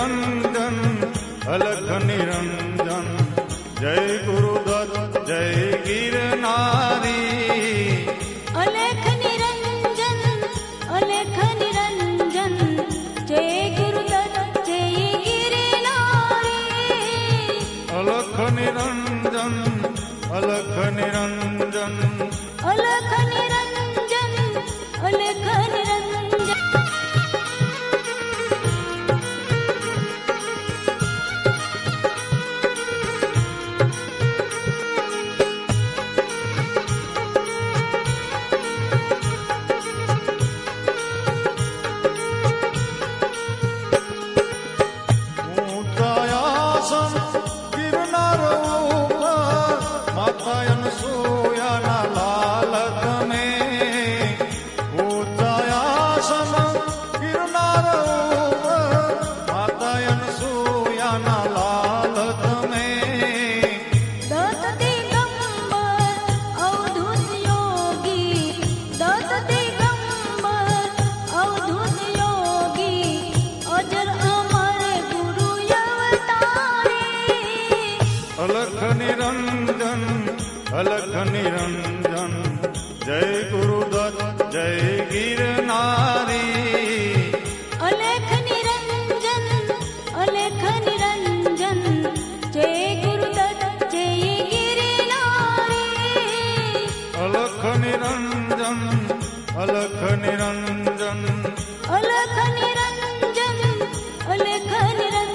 निरंजन अलख निरंजन जय गुरुदत्त जय गिरनारी। अलख निरंजन जय गुरुदत्त जय गिरनारी। अलख निरंजन अलख निरंजन अलख निरंजन अलख निरंजन। अलख निरंजन जय गुरुदत्त जय गिरनारी। अलख निरंजन जय गुरुदत्त जय गिरनारी। अलख निरंजन अलख निरंजन अलख निरंजन अलख निरंजन।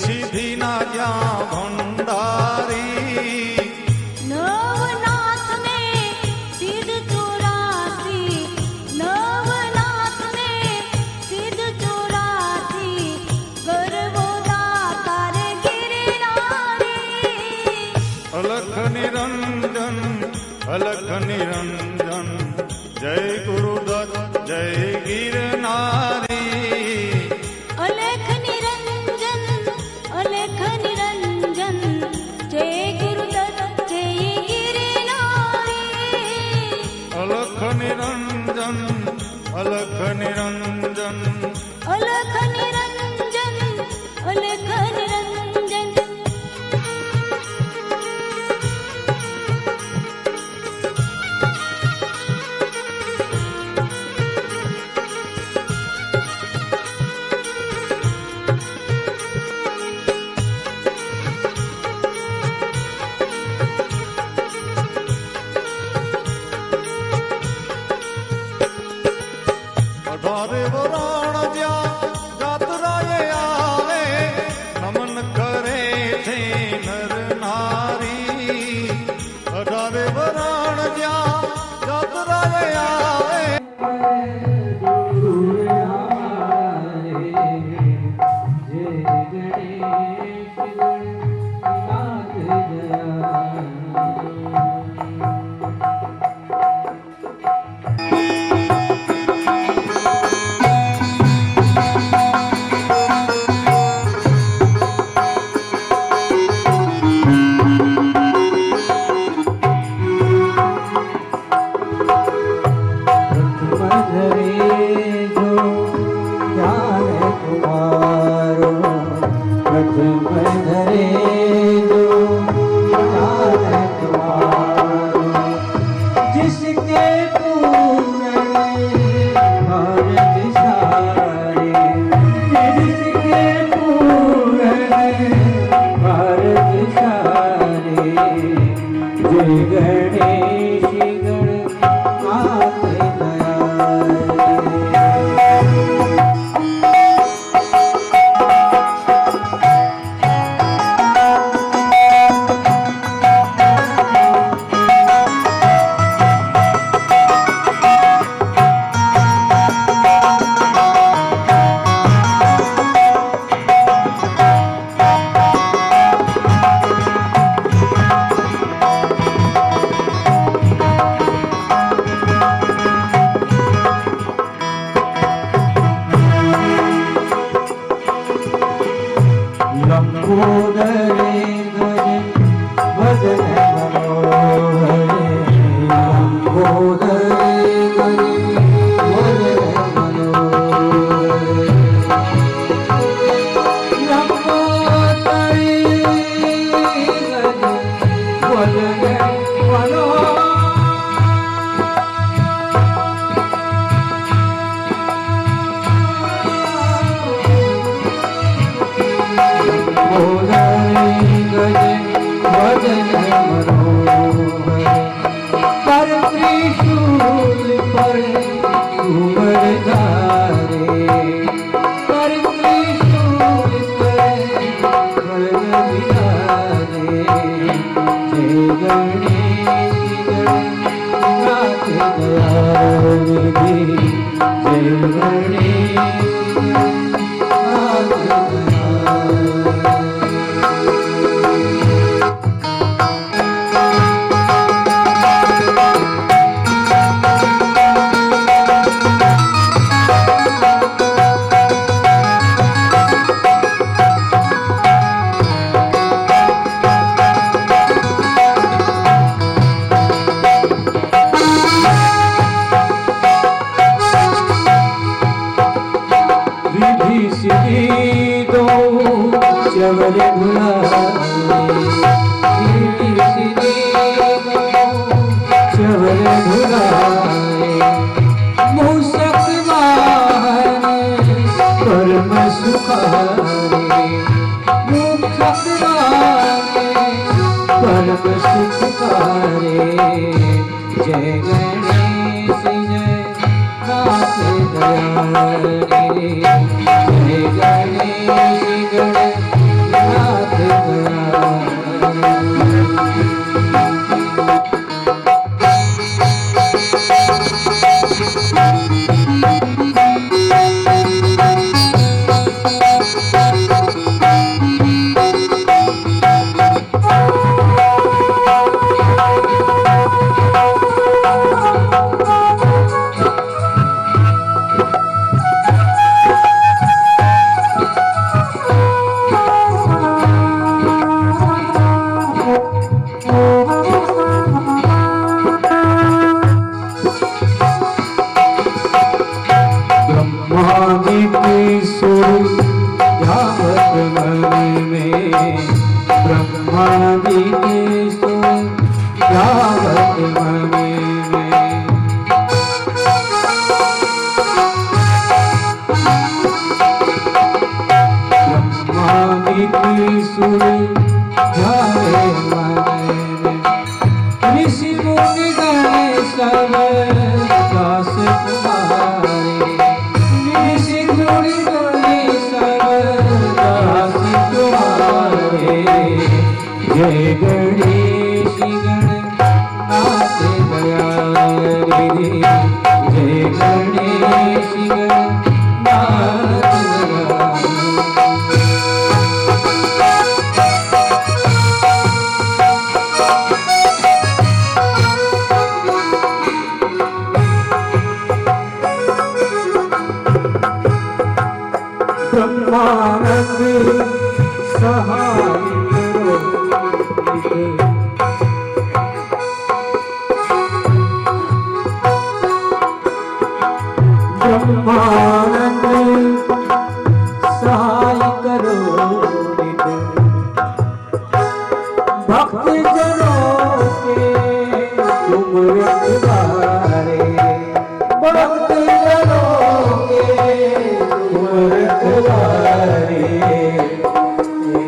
सिद्धि ना क्या भंडारी। नवनाथ ने सिद्ध 84, नवनाथ ने सिद्ध 84 गर्भोदाकार गिरनारी। अलख निरंजन जय गुरुदत्त जय गिरनारी। अलख निरंजन जय गुरुदत्त जय गिरनारी। अलख निरंजन अलख निरंजन अलख निरंजन अलख निरंजन। अठारे वराण ज्या यात्राए आवे नमन करे थे नर नारी। अठारे वराण ज्या यात्राए आवे लंबोदरे गज वदन मनोहरे लंबोदरे गज वदन मनोहरे लंबोदरे गज वदन मनोहरे पर त्रिशूल पर कुंवर धारे पर त्रिशूल पर कुंवर धारे जय गणेश गणनाथ दयानिधि जय गणेश गणनाथ दयानिधि चवर चवर धुलाए मूसक वाहन परम सुखारे मूसक वाहन परम सुखारे जय गणेश जय नाथ दयानिधि जय गणेश गणनाथ दयानिधि जय गणेश गणनाथ दयानिधि जय गणेश गणनाथ ब्रह्मानंद सहाय ब्रह्मानंद सहाय करो भक्त जनों के तुम रखवारे भक्त जनों के तुम रखवारे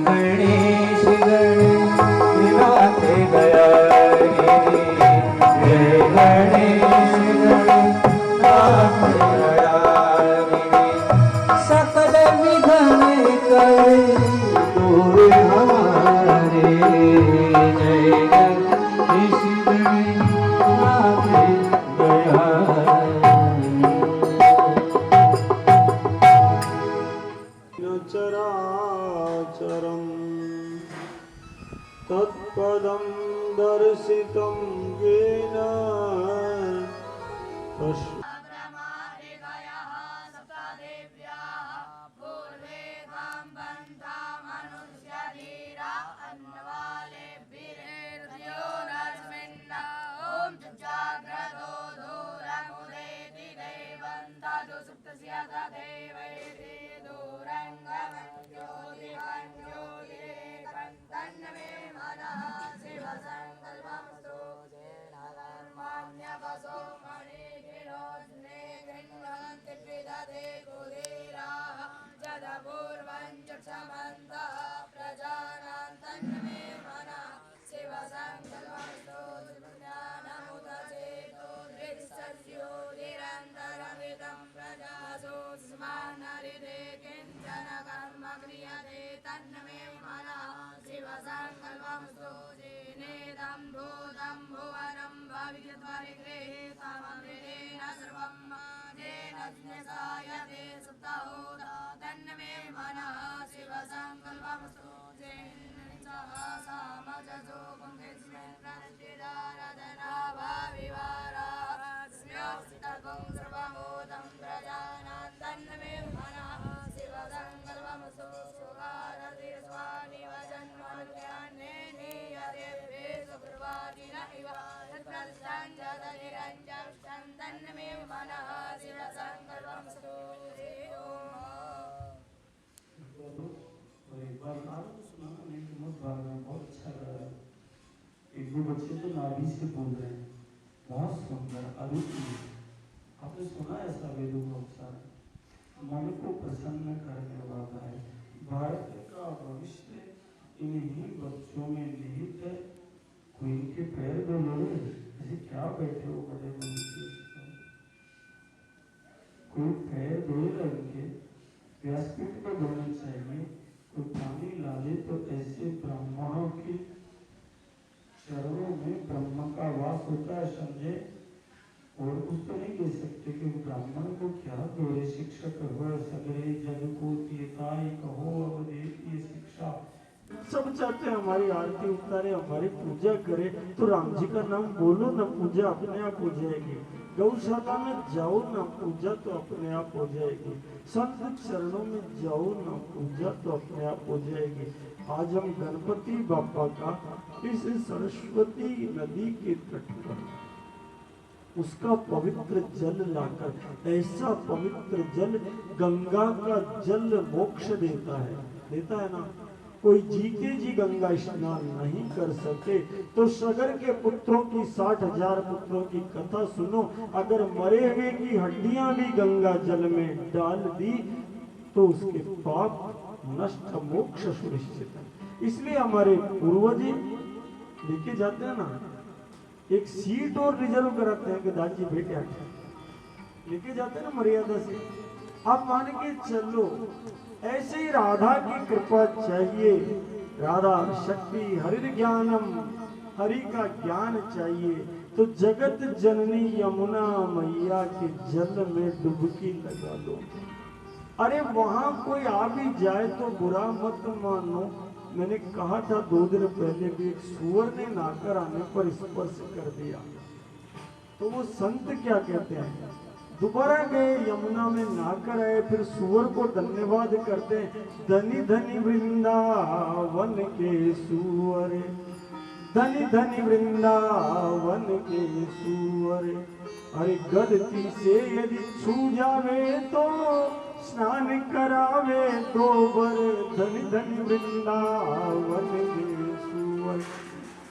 गणेश गणनाथ दयानिधि जय गणेश गणनाथ दयानिधि सकल विघ्न कर दूर हमारे जय गणेश गणनाथ दयानिधि चराचरम् तत्पदं दर्शितं येन पूर्वे अन्नवालेभिर्यो रश्मिन्ना ॐ जाग्रतो दूरमुदेति देवं तदु सुप्तस्य तदेवैति दूरङ्गमज्योतिमञ्ज्योतिरेकं तन्मे मनः शिवसङ्कल्पमस्तु जेन धर्माण्यपसो मणिगिरोऽग्ने गृह्णन्ति विदधे कुदीराः जदपूर्वं च क्षमन्तः प्रजानां तन्मे मनः शिवसङ्कल्पमस्तु ज्ञानमुदचेतो दृक्सस्योदिरन्तरमिदं प्रजासु स्मानरिदे किञ्चन कर्म क्रियते तन्मे मनः शिवसङ्कल्पमस्तु जेनेदं भूतं भुवनं भविष्यद्परिगृहीतममृतेन सर्वं जेन ज्ञसायते सुप्तहोता तन्मे मनः शिवसङ्कल्पमस्तु जेन सहसामजसो पुंस्मिन् प्रतिदारदनाभाविवारास्म्योक्तकं सर्वभूतं प्रजानां तन्मे मनः शिवसङ्कल्पमस्तु सुभारतिर्स्वानिव जन्मज्ञानेनीयते सुप्रभातिन इव यत्प्रतिष्ठं जगनिरञ्जष्टं तन्मे मनः शिवसङ्कल्पमस्तु और एक बार नारद सुना नहीं कि मुझ भाग में बहुत अच्छा लगा। एक दो बच्चे तो नाभि से बोल रहे हैं, बहुत सुंदर अद्भुत। आपने सुना ऐसा वेदों का उच्चारण मन को प्रसन्न करने वाला है। भारत का भविष्य इन्हीं बच्चों में निहित है। कोई इनके पैर में लड़े ऐसे क्या बैठे हो बड़े मनुष्य, कोई पैर धोए इनके व्यासपीठ पर धोना चाहिए। कोई पानी ला ले तो ऐसे ब्राह्मणों के चरणों में ब्रह्म का वास होता है, समझे। और कुछ तो नहीं कह सकते कि ब्राह्मण को क्या दोरे शिक्षक हो सगरे जग को तीताई कहो अवधेत ये शिक्षा। सब चाहते हैं हमारी आरती उतारे, हमारी पूजा करे, तो राम जी का नाम बोलो ना, पूजा अपने आप हो जाएगी। गौशाला में जाओ ना, पूजा तो अपने आप हो जाएगी। संत चरणों में जाओ ना, पूजा तो अपने आप हो जाएगी। आज हम गणपति बापा का इस सरस्वती नदी के तट पर उसका पवित्र जल लाकर, ऐसा पवित्र जल गंगा का जल मोक्ष देता है ना। कोई जीते जी गंगा स्नान नहीं कर सके तो सगर के पुत्रों की 60,000 पुत्रों की कथा सुनो। अगर मरे हुए की हड्डियां भी गंगा जल में डाल दी तो उसके पाप नष्ट, मोक्ष सुनिश्चित है। इसलिए हमारे पूर्वज लेके जाते हैं ना, एक सीट और रिजर्व कराते हैं कि दादी बेटे लेके जाते हैं ना मर्यादा से। आप मान के चलो ऐसे ही राधा की कृपा चाहिए। राधा शक्ति हरि ज्ञानम, हरि का ज्ञान चाहिए तो जगत जननी यमुना मैया के जल में डुबकी लगा लो। अरे वहां कोई आ भी जाए तो बुरा मत मानो। मैंने कहा था 2 दिन पहले भी, एक सूअर ने नाकर आने पर स्पर्श कर दिया तो वो संत क्या कहते हैं, दोबारा गए यमुना में नहाकर आए, फिर सूअर को धन्यवाद करते हैं। धनी धनी वृंदावन के सूअर, धनी धनी वृंदावन के सूअर। अरे गलती से यदि छू जावे तो स्नान करावे 2 बार। धनी धनी वृंदावन के सूअर।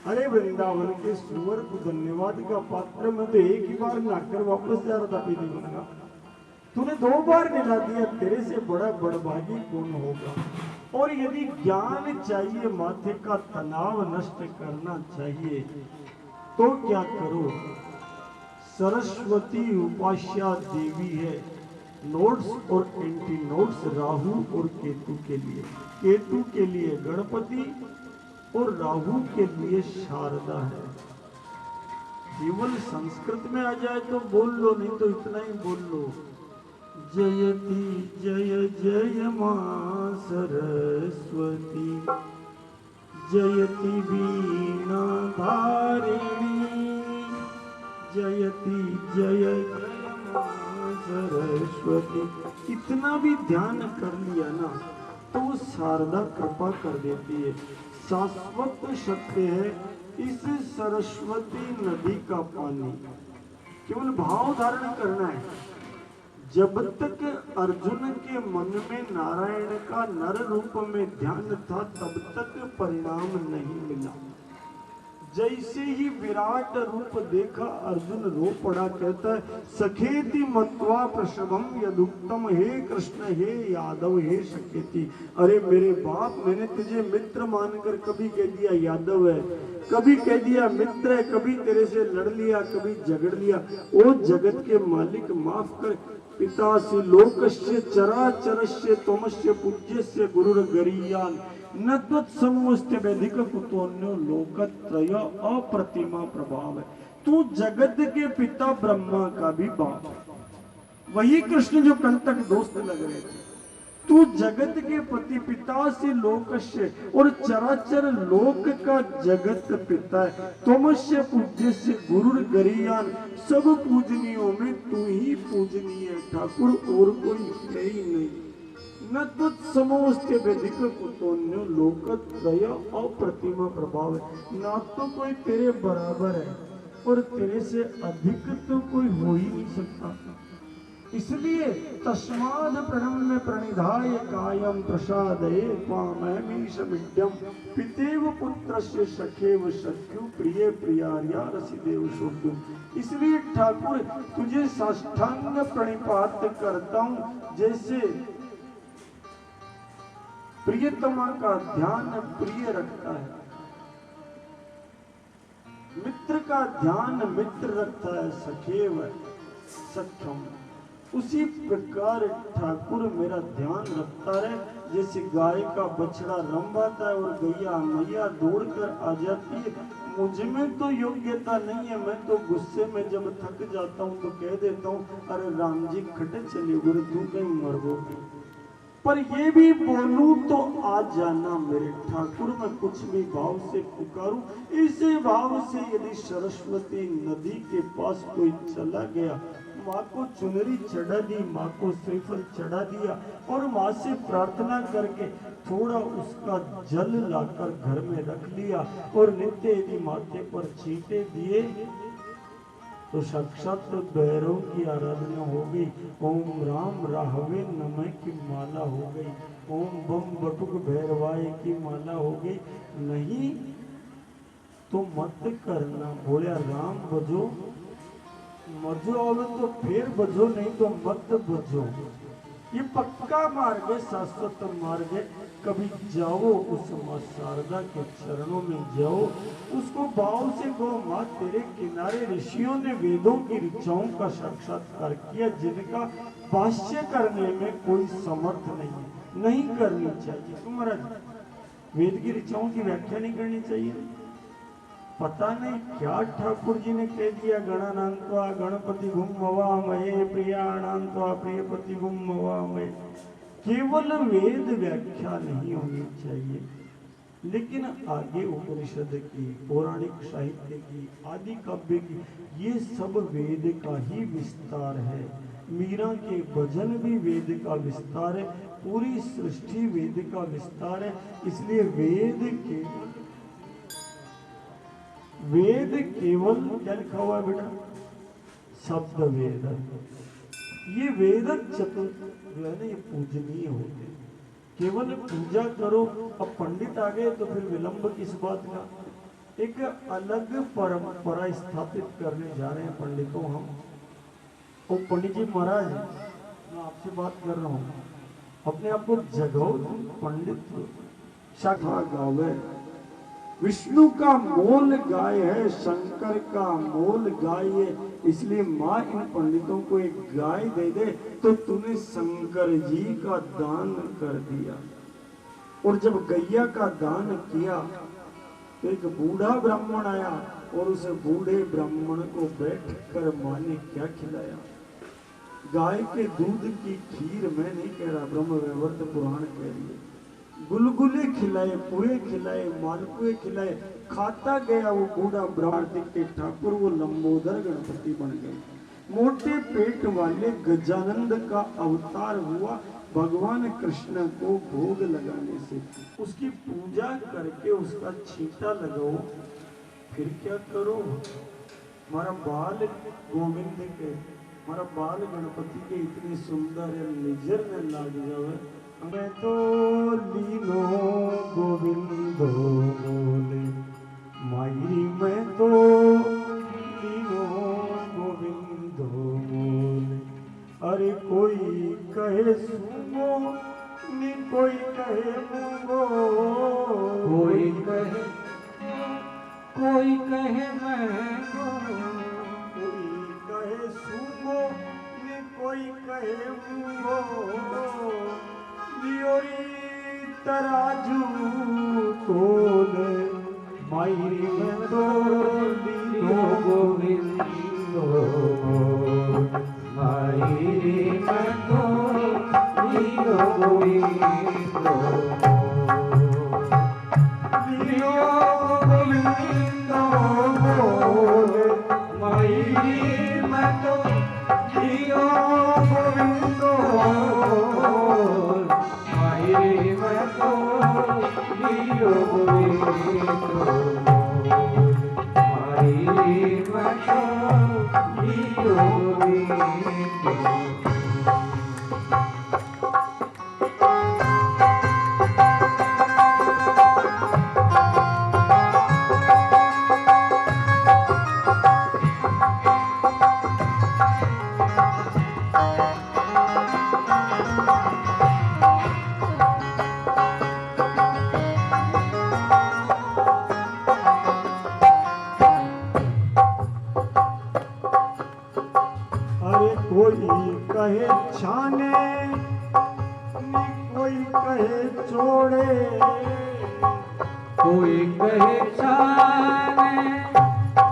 अरे वृंदावन के सूअर को धन्यवाद का पात्र, मैं तो एक ही बार नहाकर वापस जा रहा था पीने लगा, तूने 2 बार निला दिया, तेरे से बड़ा बड़भागी कौन होगा। और यदि ज्ञान चाहिए, माथे का तनाव नष्ट करना चाहिए तो क्या करो, सरस्वती उपास्या देवी है। नोट्स और एंटी नोट्स राहु और केतु के लिए, केतु के लिए गणपति और राहु के लिए शारदा है। केवल संस्कृत में आ जाए तो बोल लो, नहीं तो इतना ही बोल लो, जयति जय जय मां सरस्वती, जयति वीणा धारिणी, जयति जय जय मां सरस्वती। इतना भी ध्यान कर लिया ना तो वो शारदा कृपा कर देती है। शाश्वत सत्य है इस सरस्वती नदी का पानी। केवल भाव धारण करना है। जब तक अर्जुन के मन में नारायण का नर रूप में ध्यान था तब तक परिणाम नहीं मिला। जैसे ही विराट रूप देखा अर्जुन रो पड़ा, कहता है सखेति मत्वा प्रसवम यदुक्तम, हे कृष्ण हे यादव हे सखेति। अरे मेरे बाप, मैंने तुझे मित्र मानकर कभी कह दिया यादव है, कभी कह दिया मित्र है, कभी तेरे से लड़ लिया, कभी झगड़ लिया। ओ जगत के मालिक माफ कर। पितासि लोकस्य चराचरस्य त्वमस्य पूज्यस्य गुरुर्गरीयान् न त्वत्समोऽस्ति वैदिक कुतोऽन्यो लोकत्रय अप्रतिमा प्रभाव है। तू जगत के पिता ब्रह्मा का भी बाप है। वही कृष्ण जो कल तक दोस्त लग रहे थे। तू जगत के पति पिता से लोकस्य और चराचर लोक का जगत पिता है। तुमस्य पूज्य से गुरुर गरीयान, सब पूजनियों में तू ही पूजनीय है ठाकुर, और कोई है ही नहीं। न तुत्समोऽस्ति वैदिक कुतोऽन्यो लोकत्रय अप्रतिमा प्रभाव है। ना तो कोई तेरे बराबर है और तेरे से अधिक तो कोई हो ही नहीं सकता। इसलिए तस्माद् प्रणम्य प्रणिधाय कायं प्रसादये त्वामहमीशमिड्यं पितेव पुत्रस्य सखेव सख्यु प्रिय प्रियार्या रसिदेव शोभ्यं। इसलिए ठाकुर तुझे साष्टांग प्रणिपात करता हूँ, जैसे प्रियतमा का ध्यान प्रिय रखता है, मित्र का ध्यान मित्र रखता है, सखेव सख्यम। उसी प्रकार ठाकुर मेरा ध्यान रखता रहे। जैसे गाय का बछड़ा रंभाता है और गैया मैया दौड़कर आ जाती है। मुझ में तो योग्यता नहीं है, मैं तो गुस्से में जब थक जाता हूँ तो कह देता हूँ अरे राम जी खटे चलिए गुरु, तू कहीं मर गई। पर ये भी बोलूं तो आ जाना मेरे ठाकुर, मैं कुछ भी भाव से पुकारूं। इसी भाव से यदि सरस्वती नदी के पास कोई चला गया, माँ को चुनरी चढ़ा दी, माँ को श्रीफल चढ़ा दिया और माँ से प्रार्थना करके थोड़ा उसका जल लाकर घर में रख लिया और नित्य यदि माथे पर छींटे दिए तो साक्षात भैरव की आराधना हो गई। ओम राम राहवे नमः की माला हो गई, ओम बम बटुक भैरवाय की माला हो गई। नहीं तो मत करना, बोलिया राम बजो मर्जो आवे तो फिर बजो, नहीं तो मत बजो। ये पक्का मार्ग है, शाश्वत मार्ग है। कभी जाओ उस माँ शारदा के चरणों में जाओ, उसको भाव से गो माँ तेरे किनारे ऋषियों ने वेदों की ऋचाओं का साक्षात्कार किया, जिनका भाष्य करने में कोई समर्थ नहीं है, नहीं करनी चाहिए। तुम महाराज वेद की ऋचाओं की व्याख्या नहीं करनी चाहिए। पता नहीं क्या ठाकुर जी ने कह दिया, गणानांत्वा गणपति गुम्मवामहे प्रियाणांत्वा प्रियपति गुम्मवामहे। केवल वेद व्याख्या नहीं होनी चाहिए, लेकिन आगे उपनिषद की, पौराणिक साहित्य की, आदि काव्य की, ये सब वेद का ही विस्तार है। मीरा के भजन भी वेद का विस्तार है, पूरी सृष्टि वेद का विस्तार है। इसलिए वेद केवल क्या लिखा हुआ है बेटा? शब्द वेद। ये वेद चतुर्थ जो है ना, ये पूजनीय होते। केवल पूजा करो। अब पंडित आ गए तो फिर विलंब किस बात का? एक अलग परंपरा स्थापित करने जा रहे हैं पंडितों हम। ओ पंडित जी महाराज, मैं आपसे बात कर रहा हूँ, अपने आप को जगाओ, तुम पंडित शाखा गावे। विष्णु का मोल गाय है, शंकर का मोल गाय है। इसलिए माँ इन पंडितों को एक गाय दे दे तो तूने शंकर जी का दान कर दिया। और जब गैया का दान किया तो एक बूढ़ा ब्राह्मण आया और उस बूढ़े ब्राह्मण को बैठकर माँ ने क्या खिलाया? गाय के दूध की खीर। मैं नहीं कह रहा, ब्रह्म वैवर्त पुराण कह रही है। गुलगुले खिलाए, पुए खिलाए, मालपुए खिलाए, खाता गया वो बूढ़ा ब्राह्मण के ठाकुर वो लंबोदर गणपति बन गए। मोटे पेट वाले गजानंद का अवतार हुआ। भगवान कृष्ण को भोग लगाने से, उसकी पूजा करके उसका छींटा लगाओ, फिर क्या करो? हमारा बाल गोविंद के, हमारा बाल गणपति के इतने सुंदर है, नजर में लग जावे। मैं तो लीनो गोविंद बोले माई, मैं तो लीनो गोविंद बोले। अरे कोई कहे सुनो नी, कोई कहे मूंगो, कोई कहे मैंगो, कोई कहे सुनो नी, कोई कहे मूंगो। दियोरी तराजू तोले मायरी में तो लीनो गोविंदो, मायरी में तो लीनो गोविंदो, लीनो गोविंदो बोले मायरी में तो लीनो गोविंदो, मायरी में तो लीनो गोविंदो, मायरी में तो लीनो गोविंदो। कोई कहे छाने नी, कोई कहे चोड़े, कोई कहे छाने,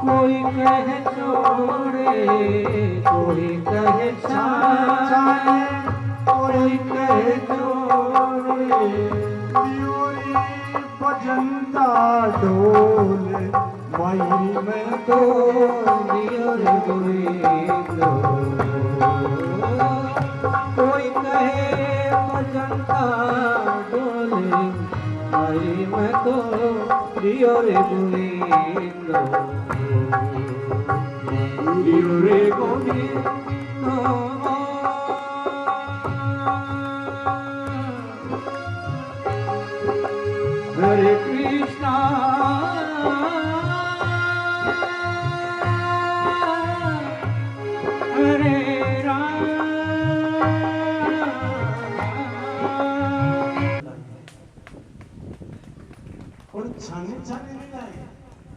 कोई कहे चोड़े, कोई कहे छाने, कोई कहे चोड़े। दियोरी बजंता ढोले मायरी में तो दियोरी गोविंदो, कोई कहे बजंता ढोले मायरी में तो दियोरी गोविंदो, दियोरी गोविंदो। हरे कृष्णा हरे राम। और छाने छाने नहीं लाए,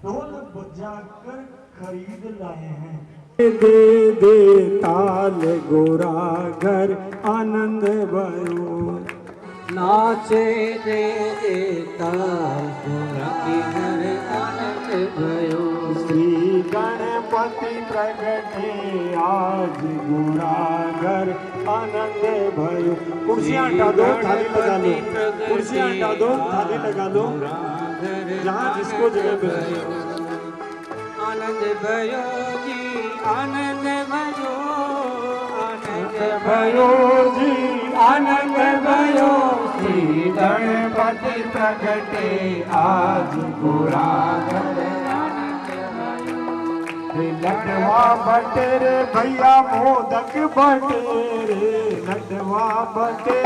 ढोल बजाकर खरीद लाए हैं। दे दे ताल गोरा घर आनंद भयो, नाचे दे दे ताल गोरा की घर आनंद भयो। श्री गणपति प्रगटे आज गोरा घर आनंद भयो। कुर्सियां हटा दो, थाली लगा लो, कुर्सियां हटा दो, थाली लगा लो, जहाँ जिसको जगह मिले। आनंद भयो जी, आनंद भयो, आनंद भयो जी, आनंद भयो। श्री गणपति प्रगटे आज गोरा घर आनंद भयो। लडवा बटे रे भैया मोदक बटे रे, लडवा बटे।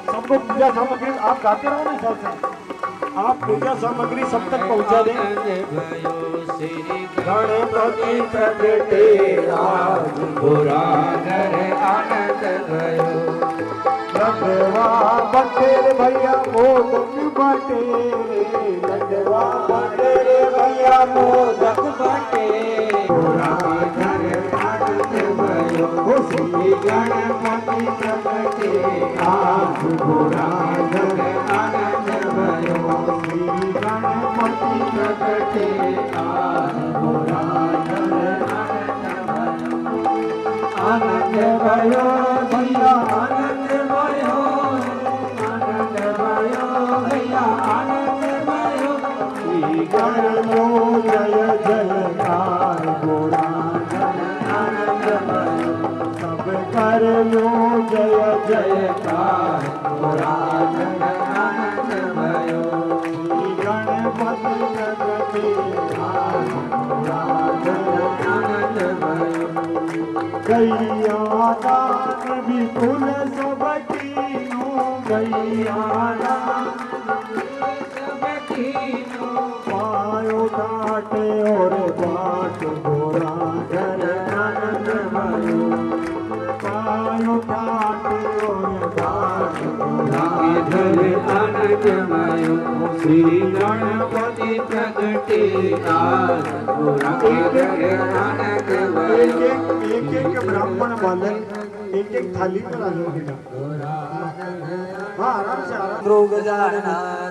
सबको पूजा सामग्री आप गाते रहो ना, सबसे आप पूजा सामग्री सब तक पहुंचा दें। गणपति प्रगटे आज गोरा घर आनंद भयो। लडवा बटे रे भैया मोदक बटे रे, लडवा बटे रे भैया मोदक बटे। गोरा घर आनंद भयो। श्री गणपति प्रगटे आज गोरा घर आनंद भयो। श्री गणपति प्रगटे आज गोरा घर आनंद भयो। भैया आनंद भयो, आनंद भयो भैया आनंद भयो। श्री गणो जय जयकार गोरा घर आनंद भयो। सब कर गैया दान विपुल सब कीनो गैया पायो काटे और बाट गोरा घर आनंद भयो पायो काटे और बाट गोरा घर आनंदमयो श्री गणपति प्रगटे आज एक ब्राह्मण बालक एक थाली पर आलो बेटा हाँ आराम से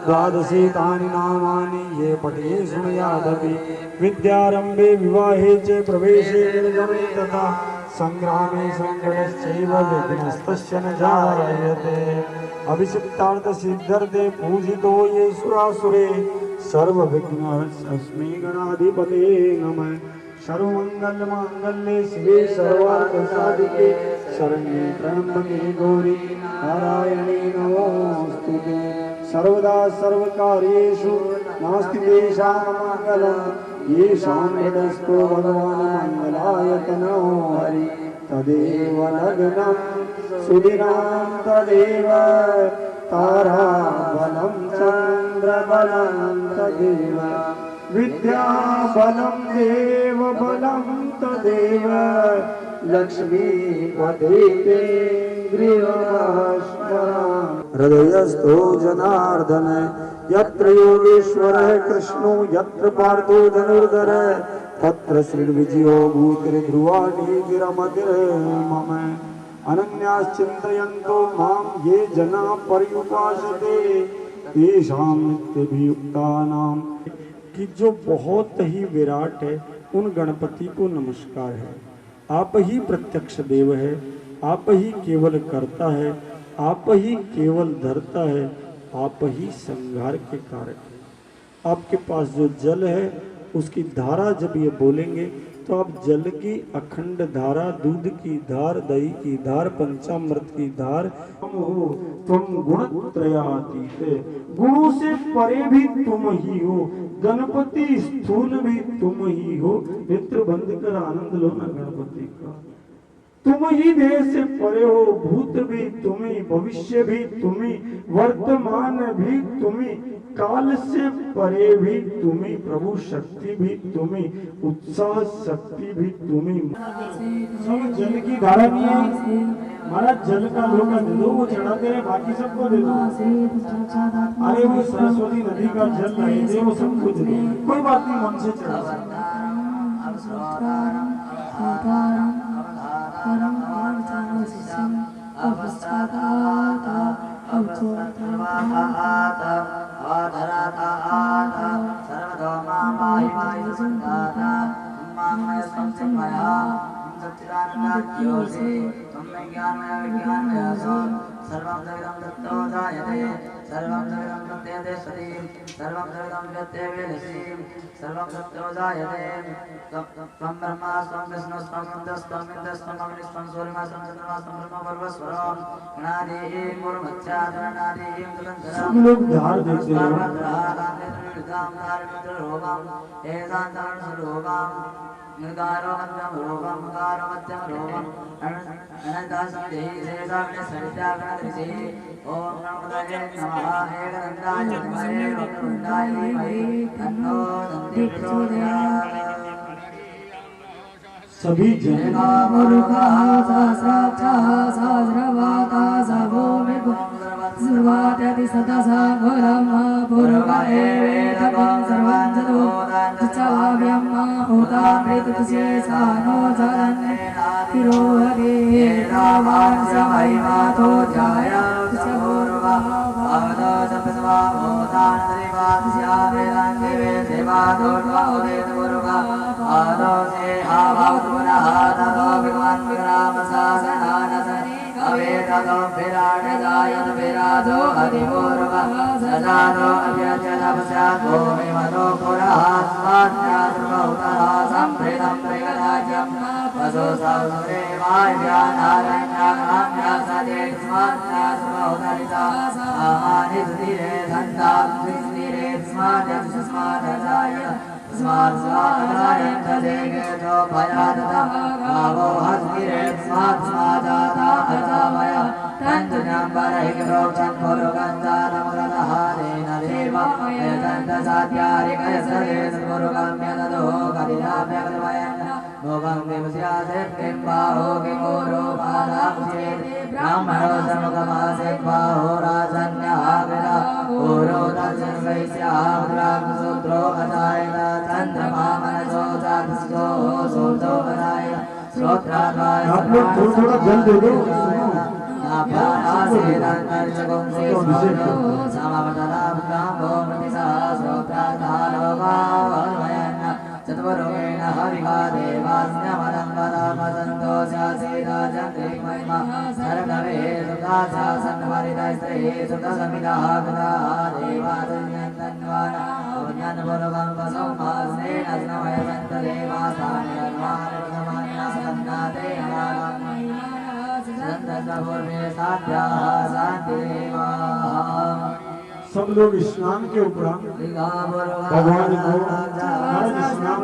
द्वादशी तानि नामानि ये पठे शृणुयादपि विद्यारंभे विवाहे च प्रवेशे निर्गमे तथा संग्रामे संकटश्चैव विघ्नस्तस्य न जायते अभिषिक्तार्थ सिद्धर्थे पूजितो ये सुरासुरे सर्वविघ्नस्मै गणाधिपते नमः सर्वमंगल मांगल्ये शिवे सर्वार्थ साधिके शरण्ये त्र्यंबके गौरी नारायणी नमोस्तुते सर्वदा सर्वकार्येषु नमस्ते मंगलम येषां हृदयस्थो भगवान् मंगलायतनो हरि तदेव लग्नं सुदिनां तदेव ताराबलं चन्द्रबलं तदेव विद्याबलं देवबलं तदेव लक्ष्मीपते गृहस्मरामि हृदयस्थो जनार्दन यत्र योगेश्वरः कृष्णो यत्र पार्थो धनुर्धरः तत्र श्रीर्विजयो भूतिर्ध्रुवाणीतिरमतिर्मम अनन्याश्चिन्तयन्तो मां ये जना पर्युपासते तेषां नित्यभियुक्तानां कि जो बहुत ही विराट है उन गणपति को नमस्कार है। आप ही प्रत्यक्ष देव है, आप ही केवल करता है, आप ही केवल धरता है, आप ही संहार के कारक है। आपके पास जो जल है उसकी धारा जब ये बोलेंगे तो आप जल की अखंड धारा, दूध की धार, दही की धार, पंचामृत की धार हो। तुम गुणत्रयातीत, गुणों से परे भी तुम ही हो। गणपति स्थूल भी तुम ही हो। नेत्र बंद कर आनंद लो ना गणपति का। तुम ही देह से परे हो, भूत भी तुम ही, भविष्य भी तुम ही, वर्तमान भी तुम ही, काल से परे भी तुम ही, प्रभु शक्ति भी तुम ही, उत्साह शक्ति भी तुम ही। सब जल की धारा नहीं है महाराज, जल का धोखा दे दो, वो चढ़ाते रहे, बाकी सबको दे दो। अरे वो सरस्वती नदी का जल नहीं दे, वो सब कुछ दे, कोई बात नहीं, मन से चढ़ा सकता। सर्वं जगदं दत्तो जायते सर्वं जगदं प्रत्येते सति सर्वं जगदं प्रत्येवेदसि सर्वं दत्तो जायते त्वं ब्रह्मा स्वं विष्णु स्वं इन्द्रस्त्वं इन्द्रस्त्वं अग्निस्त्वं सूर्यमास्त्वं चन्द्रमास्त्वं ब्रह्मवर्वस्वरं गणादिः पूर्वमध्यादनादिः तदन्तरं सब लोग धार देते हैं। निर्गारो मध्यम रोगम गारो मध्यम रोगम अनंतासं देहि शेषाग्नि सविताग्नदृशि ओम नमोदये नमः एकदन्ताय विद्महे वक्रतुण्डाय धीमहि तन्नो दन्ति प्रचोदयात्। सभी जन मुरुगा सहस्राक्षा सहस्रवाका सभूमिको सर्वात्यति सतसा गुरम पुरुगा एवेदकं सर्वं जतो चचाव्यं होतामृतशेषानो जरन्ने तिरोहरे रामान् समयमातो जाय चपुरुगा आदो सप्तवा होतानद्रिवास्यावेदान् देवे देवादोर्वा उदेत पुरुगा आदो से आभावत पुनः ततो भगवान् विग्रामशासनानसने अवेदतो विराट जायत विराजो अधिपूर्वा सजातो अभ्यच्यतपस्यातो विमतो पुरः स्वाध्यासुर्बहुतः सम्प्रीतं मृगराज्यं वसो सौसुरे वायुव्यानारण्याग्राम्यासदे स्वाध्यासुर्बहुतरिता आहानि सुधीरे धन्तां सुधीरे स्मार्यं सुस्मार्यजाय स्मात् स्वादायं तदेगतो भयादतः गावो हस्तिरे स्मात् स्वादाता अजामय तन्तुन्यम्बरैकरोक्षं कुरुगन्धानमुरदहारेण देव यतन्तसाध्यारिकयसरे स्मुरुगम्यदधो कलिलाभ्यकृपयन् भोगं विमुस्यासेत्किं बाहो किमूरो बालामुचेत् ब्राह्मणो समुखमासेत् बाहो राजन्यहाविदा ऊरो तत्सर्वैस्यामुद्राग्सूत्रो अजायत चन्द्रमा मनसो जातस्यो सूतो अजायत श्रोत्राद्वाय आप लोग थोड़ा जल दे दो चतुर्वेण हरिका देवास्यमलम्बरामसन्तोषासीराजन्त्रिमहिमा सर्गवे सुखाशासन्वरितस्त्रीः सुखसमितः कृताः देवासुन्यन्तन्वाना पुण्यन्पुरुगं वसुमास्नेन स्नवयसन्तदेवासान्यर्वाणिर्गमन्यसन्नाते सन्तपूर्वे साध्याः शान्तिदेवाः। सब लोग स्नान के उपरांत भगवान को हर स्नान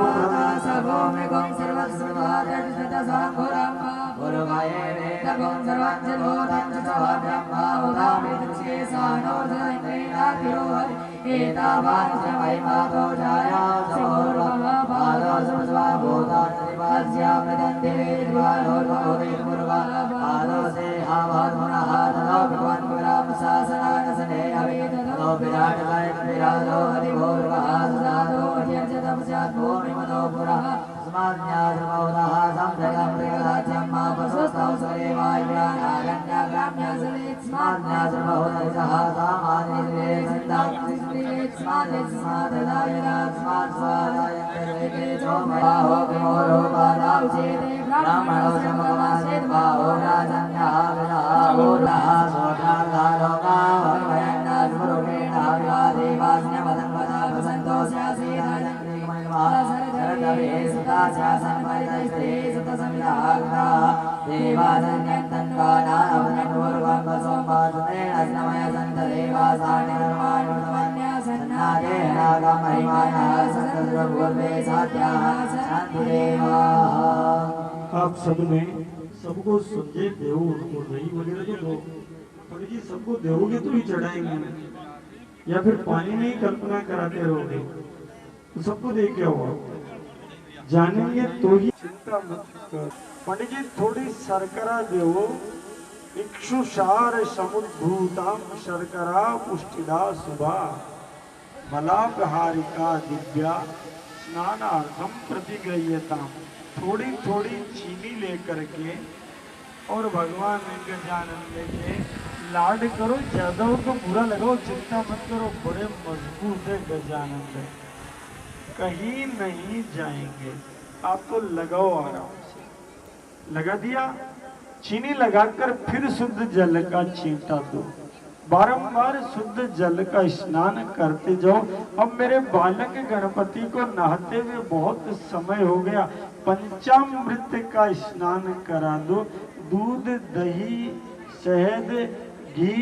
विराट विराजो हरिभोर्वहासो अध्यक्षतपश्चात् भूमिमतो पुरः स्माज्ञाद्रमौदः सम्भ्रगं मृगराज्यं मा पशुस्तौ सुरेवायुरानारण्यग्राम्यसलेत् स्माज्ञाद्रमौदरिसः सामान्यश्रे सन्दाक्तिश्रेत् स्मादिस्माददायरात् स्मात्स्वादायन्ते चोमबाहो किमोरो बाधाउचेते ब्राह्मणो समगमासेत् बाहो राजन्यः विदाहोरः सोत्राधारोगा भगवयन्नास्मरूपेण हविवादेवास्न्यपदन्वदा प्रसन्तोष्यासीराजन्त्रिमहिमा सरदवे सुतास्यासन्वरितस्त्रे सुतसमिदाग्रा देवासन्यन्तन्वानावनपूर्वं वसोमासुतेन स्नमय सन्तदेवासानिर्माणुतमन्यासन्नादेहनागमहिमानः सन्तद्रपूर्वे साध्याः शान्तिदेवाः। आप सबने सबको सुनजे देव उनको नहीं वगैरह तो दो पर जी सबको दोगे तो ही चढ़ाएंगे या फिर पानी में ही कल्पना कराते रहोगे तो सबको दे क्या हुआ जानेंगे तो ही चिंता मत कर। पंडित जी थोड़ी शर्करा दो इक्षुषार समुद्भूताम शर्करा पुष्टिदा सुभा मलापहारिका दिव्या स्नानार्थम प्रतिगृह्यताम। थोड़ी थोड़ी चीनी लेकर के और भगवान गजानंद के लाड करो, ज्यादा हो तो बुरा लगाओ, चिंता मत करो, बड़े मजबूत है गजानंद, कहीं नहीं जाएंगे। आप तो लगाओ आराम से। लगा दिया, चीनी लगाकर फिर शुद्ध जल का छींटा दो, बारंबार शुद्ध जल का स्नान करते जाओ। अब मेरे बालक गणपति को नहाते हुए बहुत समय हो गया, पंचामृत का स्नान करा दो। दूध, दही, शहद, घी,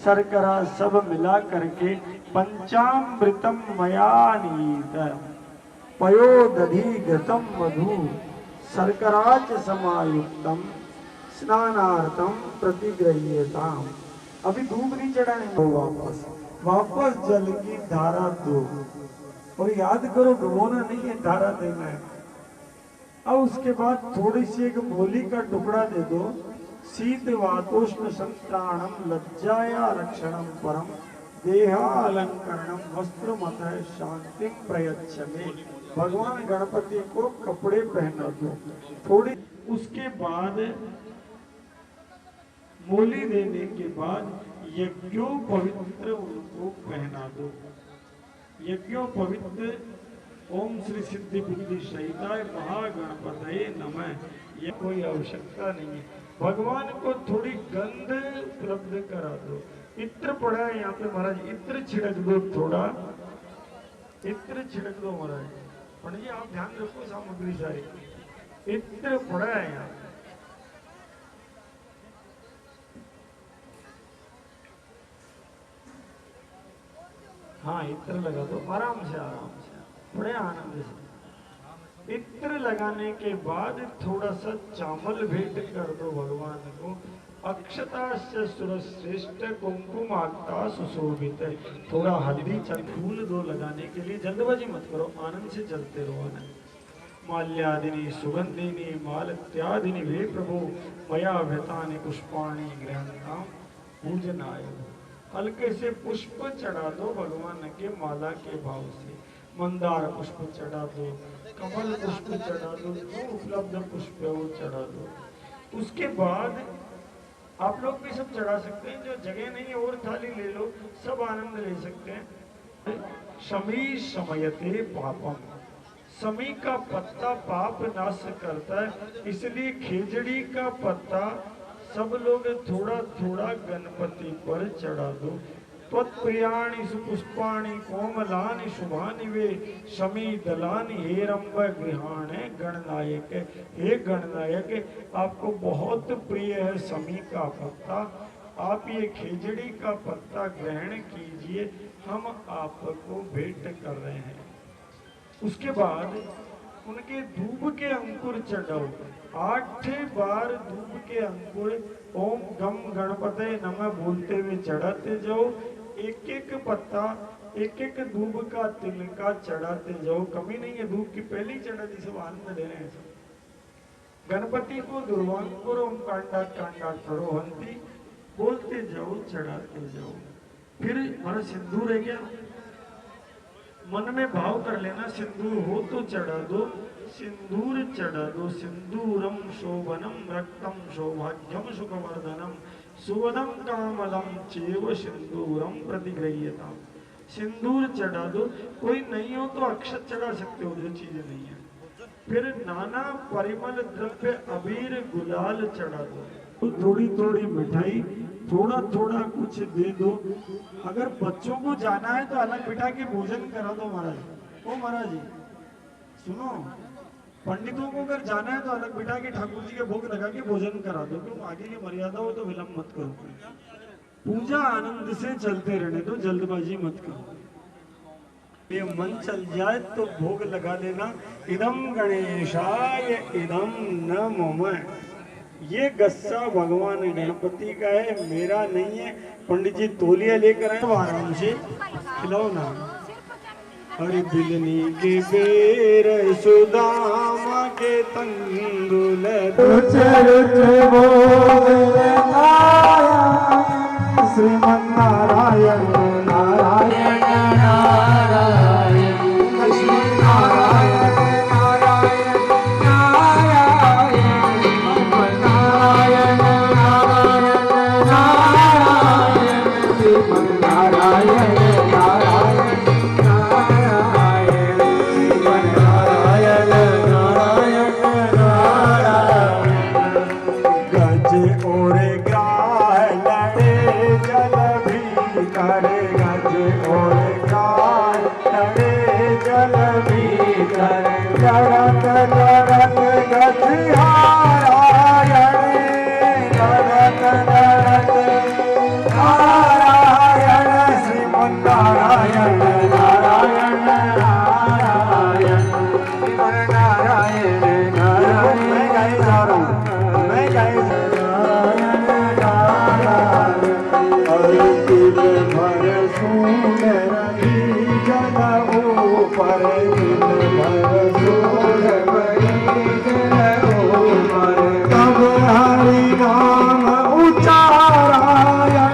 शर्करा सब मिला करके पंचामृतम मयानीत पयोदधि घृतम मधु शर्कराच समायुक्तम स्नानार्थम प्रतिगृह्यताम। अभी धूप नहीं चढ़ाने दो, वापस जल की धारा दो और याद करो डुबोना नहीं है, धारा देना है। अब उसके बाद थोड़ी सी एक मोली का टुकड़ा दे दो। शीत वातोष्ण संत्राणम लज्जाया रक्षणम परम देहालंकरणम वस्त्र मत शांति प्रयच्छमे। भगवान गणपति को कपड़े पहना दो थोड़ी। उसके बाद मोली देने के बाद यज्ञोपवित्र उनको पहना दो। यज्ञोपवित्र ओम श्री सिद्धि बुद्धि सहिताय महागणपतये नमः। ये कोई आवश्यकता नहीं है। भगवान को थोड़ी गंध उपलब्ध करा दो। इत्र पड़ा है यहाँ पे महाराज, इत्र छिड़क दो, थोड़ा इत्र छिड़क दो महाराज। पंडित जी आप ध्यान रखो सामग्री सारी, इत्र पड़ा है यहाँ। हाँ इत्र लगा दो आराम से, आराम से। बड़े आनंद से। इत्र लगाने के बाद थोड़ा सा चावल भेंट कर दो भगवान को। अक्षता से सुरश्रेष्ठ कुमकुमाक्ता सुशोभित। थोड़ा हल्दी फूल दो लगाने के लिए, जल्दबाजी मत करो, आनंद से चलते रहो। आनंद माल्यादिनी सुगंधिनी मालत्यादिनी वे प्रभु मया व्यतानि पुष्पाणि गृह्णाम पूजनाय। हल्के से पुष्प चढ़ा दो भगवान के माला के भाव से। मंदार पुष्प चढ़ा दो, कमल पुष्प चढ़ा दो, जो उपलब्ध पुष्प है वो चढ़ा दो। उसके बाद आप लोग भी सब चढ़ा सकते हैं, जो जगह नहीं है और थाली ले लो, सब आनंद ले सकते हैं। शमी शमयते पापम, समी का पत्ता पाप नाश करता है, इसलिए खेजड़ी का पत्ता सब लोग थोड़ा थोड़ा गणपति पर चढ़ा दो। त्वत्प्रियाणि सुपुष्पाणि कोमलानि शुभानि वे शमी दलानि हेरंब गृहाण गणनायक। हे गणनायक, आपको बहुत प्रिय है शमी का पत्ता, आप ये खेजड़ी का पत्ता ग्रहण कीजिए, हम आपको भेंट कर रहे हैं। उसके बाद उनके धूप के अंकुर चढ़ाओ, 8 बार धूप के अंकुर ओम गम गणपते नमः बोलते हुए चढ़ाते जाओ। एक एक पत्ता, एक एक धूप का तिनका चढ़ाते जाओ, कमी नहीं है धूप की, पहली चढ़ा दी, सब आनंद ले रहे हैं सब। गणपति को दुर्वांकुर ओम कांडा कांडा करो हंती बोलते जाओ, चढ़ाते जाओ। फिर हमारा सिंदूर है क्या, मन में भाव कर लेना, सिंदूर हो तो चढ़ा दो, सिंदूर चढ़ा दो। सिंदूरम शोभनम रक्तम सौभाग्यम सुखवर्धनम सुवदम कामलम चेव सिंदूरम प्रतिगृह्यताम। सिंदूर चढ़ा दो, कोई नहीं हो तो अक्षत चढ़ा सकते हो, जो चीजें नहीं है। फिर नाना परिमल द्रव्य अबीर गुलाल चढ़ा दो। थोड़ी थोड़ी मिठाई, थोड़ा थोड़ा कुछ दे दो। अगर बच्चों को जाना है तो अलग बिठा के भोजन करा दो महाराज। ओ महाराज जी सुनो, पंडितों को अगर जाना है तो अलग बिठा के ठाकुर जी के भोग लगा के भोजन करा दो, क्यों आगे की मर्यादा हो तो विलंब मत करो। पूजा आनंद से चलते रहने दो, जल्दबाजी मत करो। ये मन चल जाए तो भोग लगा देना। इदम गणेशाय इदम न मम, ये गस्सा भगवान गणपति का है, मेरा नहीं है। पंडित जी तौलिया लेकर आए, तो आराम से खिलाओ ना। अरे बिलनी के बेर सुदामा के तंदुल श्रीमन नारायण नारायण नारायण लक्ष्मी नारायण नारायण नारायण नारायण नारायण नारायण श्रीमन नारायण नारायण नारायण श्रीमन नारायण नारायण नारायण। गज और ग्राह लड़े जल भीतर, गज और ग्राह लड़े जल भीतर, लड़त लड़त गज नारायण, लड़त लड़त नारायण श्रीमन नारायण नारायण नारायण श्रीमन नारायण नारायण। मैं गाए जा रहा हूँ, मैं गाए नारायण नारायण। अरे दिल भर सुंदर जल ऊपर, दिल भर सुंदर जल ऊपर, तब हरि नाम उच्चारायण,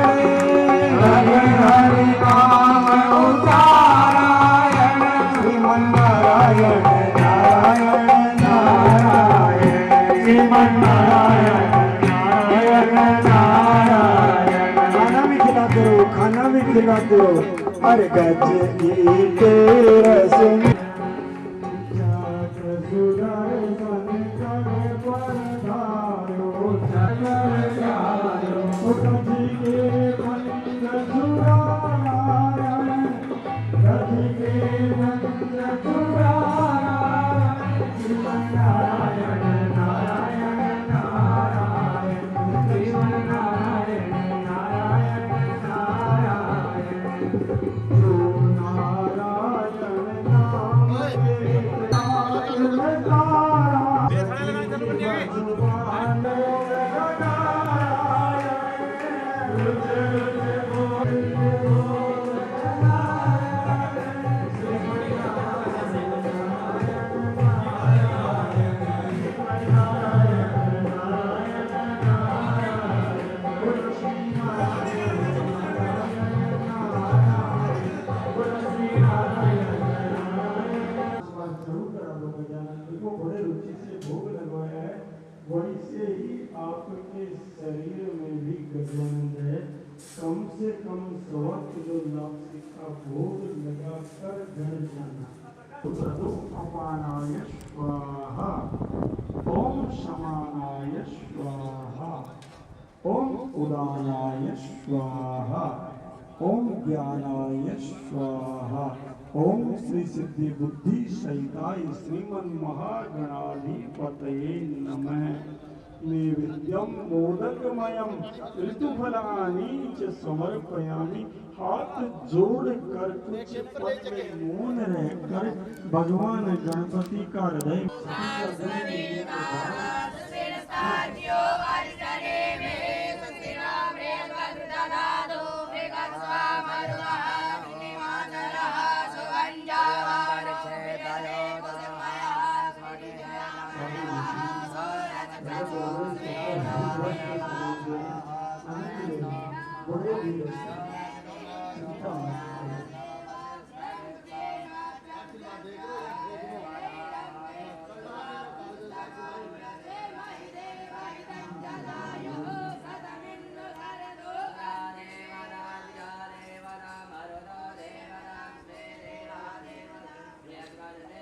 हरि हरि नाम उच्चारायण श्रीमन नारायण नारायण नारायण श्रीमन नारायण नारायण नारायण। खाना भी खिलाते रहो, खाना भी खिलाते रहो। अरे गज के रस नारायण नाम कम से कम 1.25 किलो लापसी का भोग लगाकर घर जाना। अपानाय स्वाहा, ओम समानाय स्वाहा, ओम उदानाय स्वाहा, ओम ज्ञानाय स्वाहा, ओम श्री सिद्धि बुद्धि सहिताय श्रीमन महागणाधिपतये नमः। नैवेद्यम मोदकमयम ऋतुफलानि च समर्पयामि। हाथ जोड़ कर कुछ पल मौन रहकर भगवान गणपति का हृदय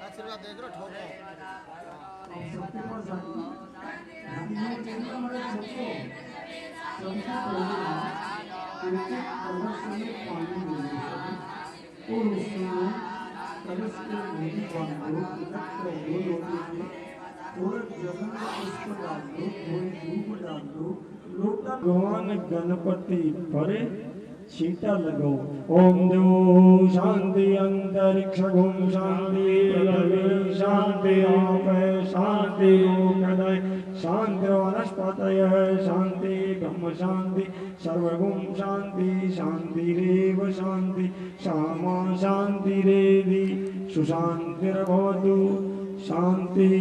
आशीर्वाद देख रहा ठोको और उसमें कलश के मेरी बांधो थोड़ा जगह उसको डाल दो, थोड़ी धूप डाल दो, लोटा भगवान गणपति पर छींटा लगाओ। ओम जो शांति अंतरिक्ष घुम शांति पृथ्वी शांति आप शांति लोकदय शांति वनस्पतयः शांति ब्रह्म शांति सर्वगुण शांति शांतिरेव शांति श्यामा शांतिरेधि सुशांतिर्भवतु शांति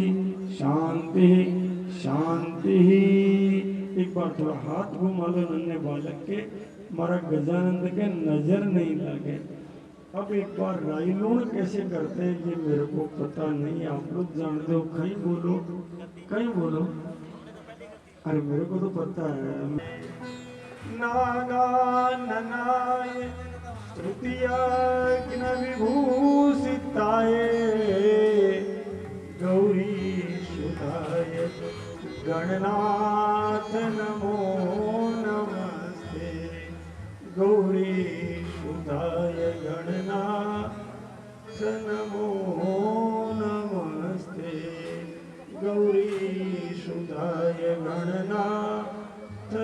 शांति शांति। एक बार थोड़ा हाथ घुमा लो नन्हे बालक के, मारा गजानंद के नजर नहीं लगे। अब एक बार राइलोण कैसे करते हैं ये मेरे को पता नहीं, आप लोग जानते हो। कहीं बोलो कहीं बोलो। अरे मेरे को तो पता है। नागा ननाय तृतीयाग्न विभूषिताय गौरी सुताय गणनाथ नमो नमस्ते। गौरी सुताय गणनाथ नमो नमस्ते। गौरी सुताय गणनाथ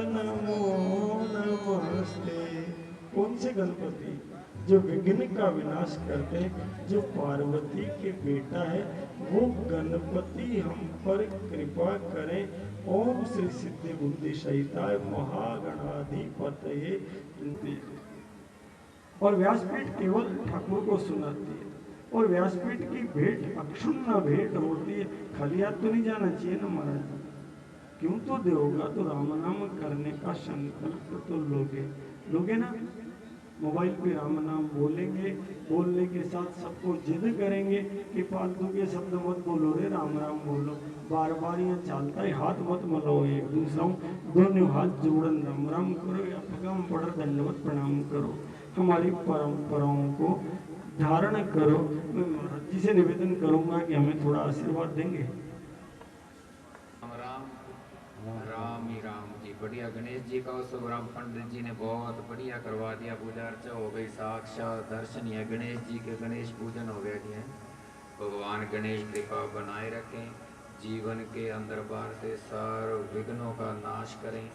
नमो नमस्ते। कौन से गणपति? जो विघ्न का विनाश करते, जो पार्वती के बेटा है, वो गणपति हम पर कृपा करें। ओम श्री सिद्धि बुद्धि सहिताय महागणाधिपतये। और व्यासपीठ केवल ठाकुर को सुनाती है, और व्यासपीठ की भेंट अक्षुण्ण भेंट होती है। खाली हाथ तो नहीं जाना चाहिए ना महाराज। क्यों तो दोगा तो राम नाम करने का संकल्प तो लोगे ना। मोबाइल पे राम नाम बोलेंगे, बोलने के साथ सबको जिद करेंगे कि फालतू के शब्द मत बोलो रे, राम राम बोलो। बार बार यहाँ चलता है, हाथ मत मिलाओ एक दूसरा, दोनों हाथ जोड़न राम राम करो या पगम पड़ दंडवत प्रणाम करो। हमारी परंपराओं को धारण करो। मैं महाराज जी से निवेदन करूंगा कि हमें थोड़ा आशीर्वाद देंगे। राम ही राम जी। बढ़िया गणेश जी का उत्सव राम पंडित जी ने बहुत बढ़िया करवा दिया। पूजा अर्चा हो गई, साक्षात दर्शन है गणेश जी के, गणेश पूजन हो गया। भगवान गणेश कृपा बनाए रखें, जीवन के अंदर बाहर से सारे विघ्नों का नाश करें,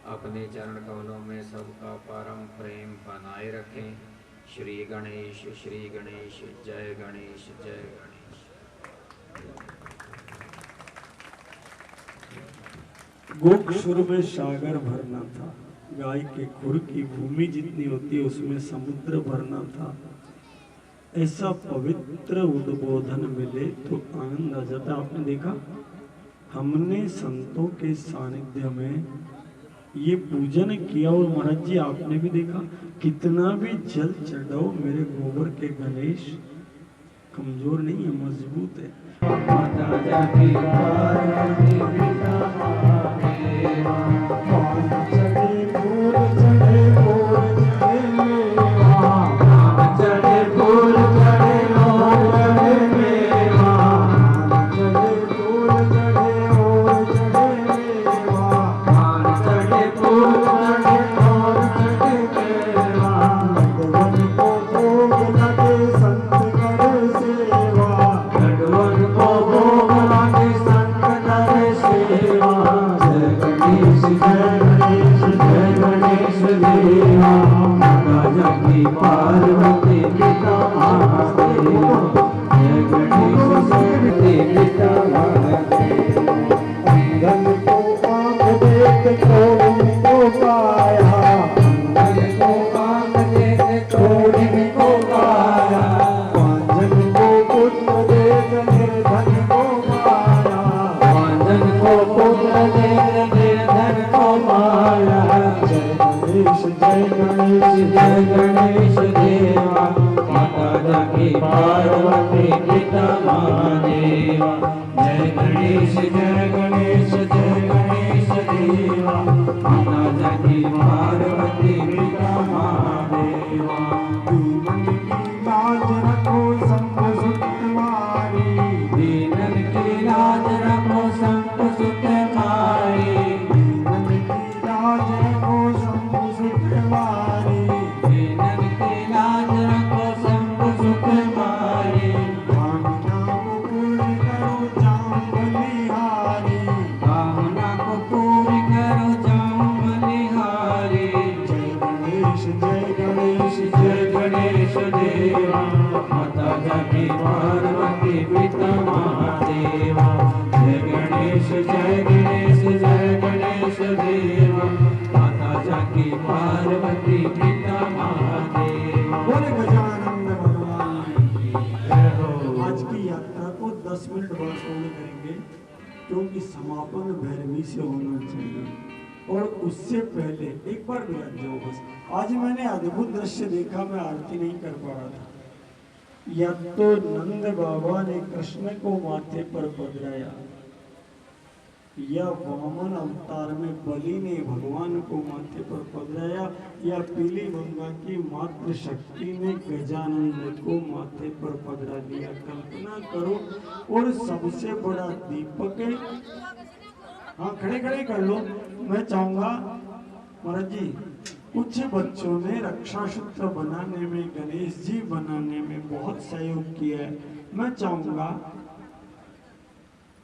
अपने चरण कमलों में सबका परम प्रेम बनाए रखें। श्री गणेश जय गणेश जय गणेश। गोक्षुर में सागर भरना था, गाय के खुर की भूमि जितनी होती है उसमें समुद्र भरना था। ऐसा पवित्र उद्बोधन मिले तो आनंद आ जाता। आपने देखा, हमने संतों के सानिध्य में ये पूजन किया, और महाराज जी आपने भी देखा कितना भी जल चढ़ाओ मेरे गोबर के गणेश कमजोर नहीं है, मजबूत है। चढ़े फूल चढ़े पार्वती पिता महादेवा जय गणेश देवा माता जानकी पार्वती पिता महादेवा दीनन की लाज रखो संत सुत मारी दीनन की लाज रखो संत सुत मारी दीनन की लाज रखो संत सुत मारी दीनन की लाज रखो संत सुत मारी कामना को पूरी करो जाम बलिहारी कामना को पूरी करो जाम बलिहारी जय गणेश देवा माता जानकी पार्वती पिता महादेवा जय गणेश देवा माता जानकी पार्वती पिता महादेवा बोले गजानन भगवान की जय हो। आज की यात्रा को 10 मिनट बाद पूर्ण करेंगे क्योंकि समापन भैरवी से होना चाहिए और उससे पहले एक बार बैठ जाओ बस। आज मैंने अद्भुत दृश्य देखा, मैं आरती नहीं कर पा रहा था। या तो नंद बाबा ने कृष्ण को माथे पर पधराया या वामन अवतार में बलि ने भगवान को माथे पर पधराया या पीली गंगा की मातृ शक्ति ने गजानंद को माथे पर पधरा दिया। कल्पना करो। और सबसे बड़ा दीपक है। हाँ, खड़े खड़े कर लो। मैं चाहूंगा महाराज जी, कुछ बच्चों ने रक्षा सूत्र बनाने में, गणेश जी बनाने में बहुत सहयोग किया है। मैं चाहूंगा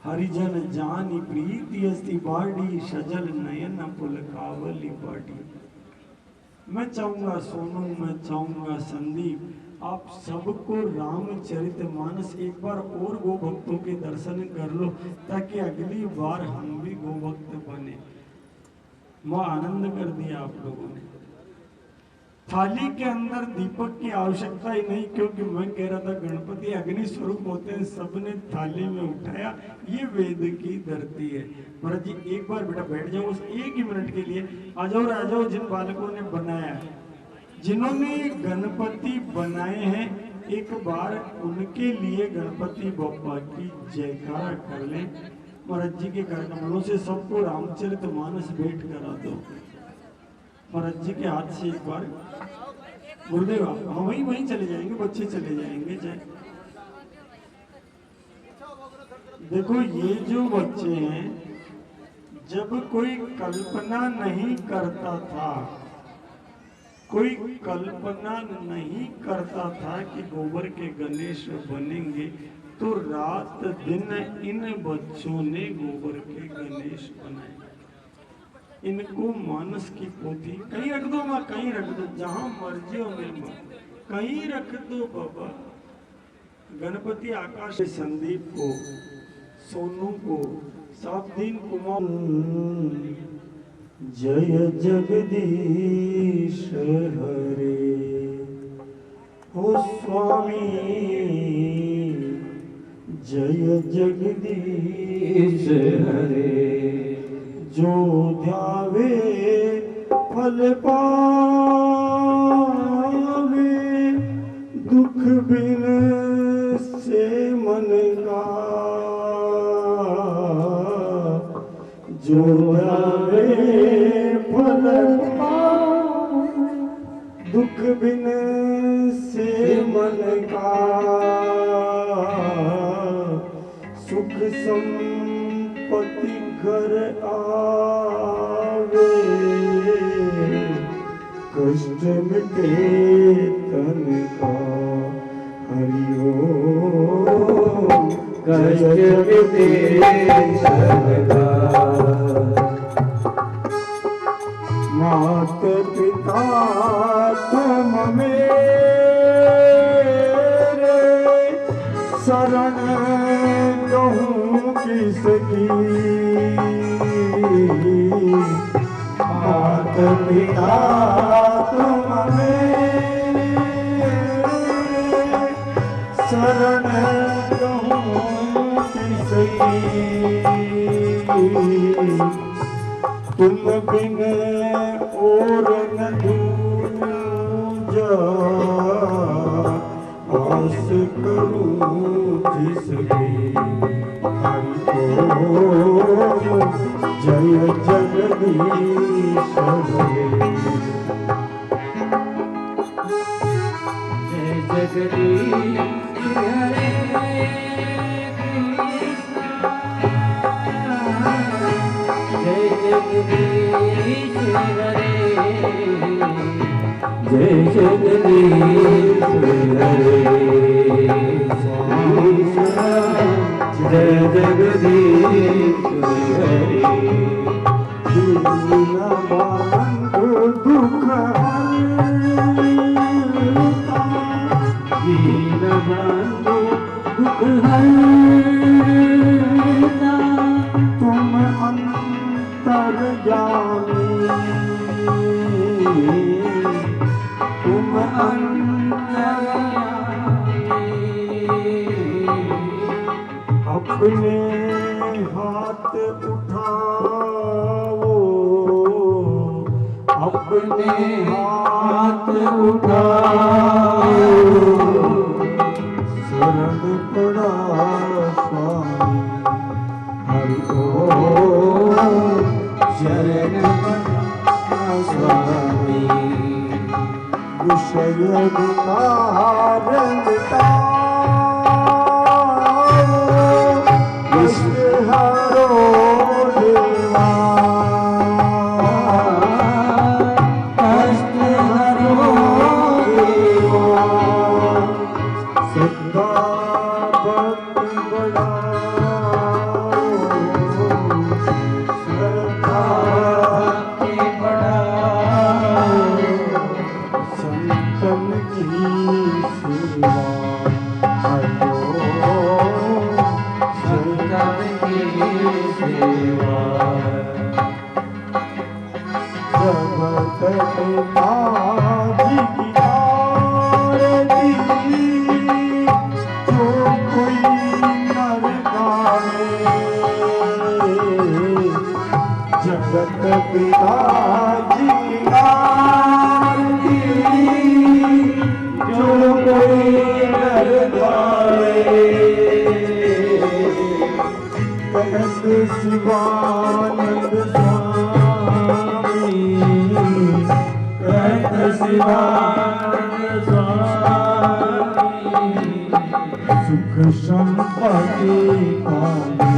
हरिजन जानी प्रीति अस्ति बाड़ी सजल नयन पुलकावली बाड़ी। मैं चाहूंगा सोनू, मैं चाहूंगा संदीप, आप सबको रामचरितमानस एक बार और गो भक्तों के दर्शन कर लो ताकि अगली बार हम भी गो भक्त बने। वह आनंद कर दिया आप लोगों ने। थाली के अंदर दीपक की आवश्यकता ही नहीं, क्योंकि मैं कह रहा था गणपति अग्नि स्वरूप होते हैं, सबने थाली में उठाया। ये वेद की धरती है। महाराज जी एक बार बेटा बैठ जाओ उस 1 ही मिनट के लिए। आ जाओ जिन बालकों ने बनाया है, जिन्होंने गणपति बनाए हैं, एक बार उनके लिए गणपति बप्पा की जयकारा कर लें। महाराज जी के कर कमलों से सबको रामचरितमानस भेंट करा दो। महाराज जी के हाथ से एक बार। गुरुदेव हाँ, वहीं चले जाएंगे, बच्चे चले जाएंगे। जय देखो, ये जो बच्चे हैं, जब कोई कल्पना नहीं करता था, कोई कल्पना नहीं करता था कि गोबर के गणेश बनेंगे, तो रात दिन इन बच्चों ने गोबर के गणेश बनाए। इनको मानस की पोथी कहीं रख दो माँ, कहीं रख दो, जहां मर्जी हो मेरी माँ, कहीं रख दो बाबा। गणपति आकाश संदीप को, सोनू को, साबदीन कुमार। जय जगदीश हरे हो स्वामी, जय जगदीश हरे। जो ध्यावे फल पावे, दुख बिन से मन का। जो ध्यावे फल पावे, दुख बिन से मन का। सुख संपत्ति घर आवे, कष्ट मिटे तन का। हरि ओम। कष्ट मिटे तन का। मात पिता तुम मेरे, शरण कहूँ किसकी। मात पिता तुम मेरे, शरण कहूँ किसकी। तुम बिन और न दूजा, दास करूं जिसके हरि को जय जगदीश हरे जय जगदीश हरे जय जगदीश हरे जय जगदीश हरे जय जगदीश हरे दीन बंधु दुख हरता दीन बंधु दुख हरता तुम अंतर्यामी तुम अपने हाथ उठाओ अपने हाथ उठाओ शरण पड़ा स्वामी हरि को शरण पड़ा स्वामी विषय विकार मिटाओ विश्व हरो देवा कष्ट हरो देवा सदा भक्ति बढ़ाओ श्रद्धा भक्ति बढ़ाओ संतन की सेवा हरो संतन की सेवा जगत पिता जी की आरती जो कोई नर गावे जगत पिता जी की आरती जो कोई नर गावे कहत शिवानंद स्वामी कहत शिवानंद स्वामी सुख संपत्ति पावे